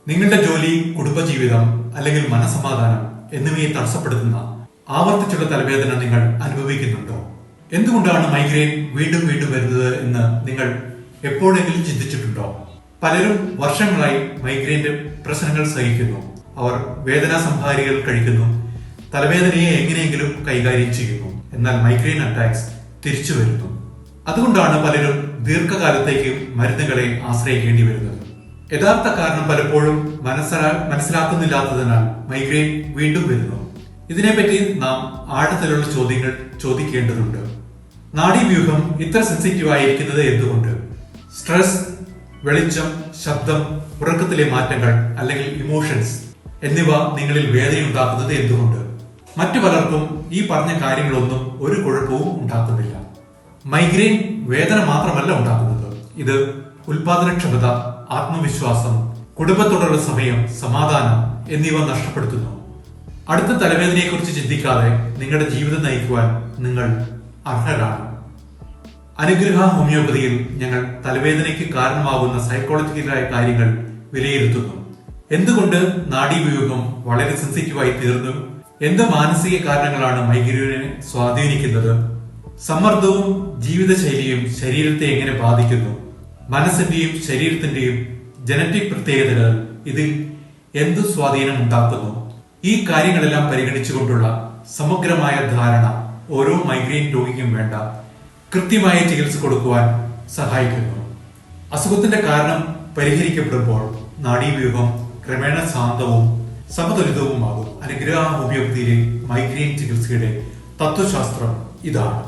നിങ്ങളുടെ ജോലി, കുടുംബജീവിതം അല്ലെങ്കിൽ മനസമാധാനം എന്നിവയെ തടസ്സപ്പെടുത്തുന്ന ആവർത്തിച്ചുള്ള തലവേദന നിങ്ങൾ അനുഭവിക്കുന്നുണ്ടോ? എന്തുകൊണ്ടാണ് മൈഗ്രെയിൻ വീണ്ടും വീണ്ടും വരുന്നത് എന്ന് നിങ്ങൾ എപ്പോഴെങ്കിലും ചിന്തിച്ചിട്ടുണ്ടോ? പലരും വർഷങ്ങളായി മൈഗ്രെയിന്റെ പ്രശ്നങ്ങൾ സഹിക്കുന്നു. അവർ വേദനാ സംഹാരികൾ കഴിക്കുന്നു, തലവേദനയെ എങ്ങനെയെങ്കിലും കൈകാര്യം ചെയ്യുന്നു. എന്നാൽ മൈഗ്രെയിൻ അറ്റാക്സ് തിരിച്ചു വരുന്നു. അതുകൊണ്ടാണ് പലരും ദീർഘകാലത്തേക്ക് മരുന്നുകളെ ആശ്രയിക്കേണ്ടി വരുന്നത്. യഥാർത്ഥ കാരണം പലപ്പോഴും മനസ്സിലാക്കുന്നില്ലാത്തതിനാൽ മൈഗ്രെയിൻ വീണ്ടും വരുന്നു. ഇതിനെപ്പറ്റി നാം ആഴത്തിലുള്ള ചോദ്യങ്ങൾ ചോദിക്കേണ്ടതുണ്ട്. നാഡീവ്യൂഹം ഇത്ര സെൻസിറ്റീവ് ആയിരിക്കുന്നത് എന്തുകൊണ്ട്? സ്ട്രെസ്, വെളിച്ചം, ശബ്ദം, ഉറക്കത്തിലെ മാറ്റങ്ങൾ അല്ലെങ്കിൽ ഇമോഷൻസ് എന്നിവ നിങ്ങളിൽ വേദനയുണ്ടാക്കുന്നത് എന്തുകൊണ്ട്? മറ്റു പലർക്കും ഈ പറഞ്ഞ കാര്യങ്ങളൊന്നും ഒരു കുഴപ്പവും ഉണ്ടാക്കുന്നില്ല. മൈഗ്രെയിൻ വേദന മാത്രമല്ല ഉണ്ടാക്കുന്നത്, ഇത് ഉൽപാദനക്ഷമത, ആത്മവിശ്വാസം, കുടുംബത്തോടുള്ള സമയം, സമാധാനം എന്നിവ നഷ്ടപ്പെടുത്തുന്നു. അടുത്ത തലവേദനയെക്കുറിച്ച് ചിന്തിക്കാതെ നിങ്ങളുടെ ജീവിതം നയിക്കുവാൻ നിങ്ങൾ അർഹരാണ്. അനുഗ്രഹ ഹോമിയോപ്പതിയിൽ ഞങ്ങൾ തലവേദനയ്ക്ക് കാരണമാകുന്ന സൈക്കോളജിക്കലായ കാര്യങ്ങൾ വിലയിരുത്തുന്നു. എന്തുകൊണ്ട് നാഡീവ്യൂഹം വളരെ സെൻസിറ്റീവായി തീർന്നു? എന്ത് മാനസിക കാരണങ്ങളാണ് മൈഗ്രെയിനെ സ്വാധീനിക്കുന്നത്? സമ്മർദ്ദവും ജീവിതശൈലിയും ശരീരത്തെ എങ്ങനെ ബാധിക്കുന്നു? മനസ്സിന്റെയും ശരീരത്തിന്റെയും ജനറ്റിക് പ്രത്യേകതകൾ ഇതിൽ എന്തു സ്വാധീനം ഉണ്ടാക്കുന്നു? ഈ കാര്യങ്ങളെല്ലാം പരിഗണിച്ചുകൊണ്ടുള്ള സമഗ്രമായ ധാരണ ഓരോ മൈഗ്രെയിൻ രോഗിക്കും വേണ്ട കൃത്യമായ ചികിത്സ കൊടുക്കുവാൻ സഹായിക്കുന്നു. അസുഖത്തിന്റെ കാരണം പരിഹരിക്കപ്പെടുമ്പോൾ നാഡീവ്യൂഹം ക്രമേണ ശാന്തവും സമതുലിതവുമാകും. അനുഗ്രഹ ഹോമിയോപ്പതിയിലെ മൈഗ്രെയിൻ ചികിത്സയുടെ തത്വശാസ്ത്രം ഇതാണ്.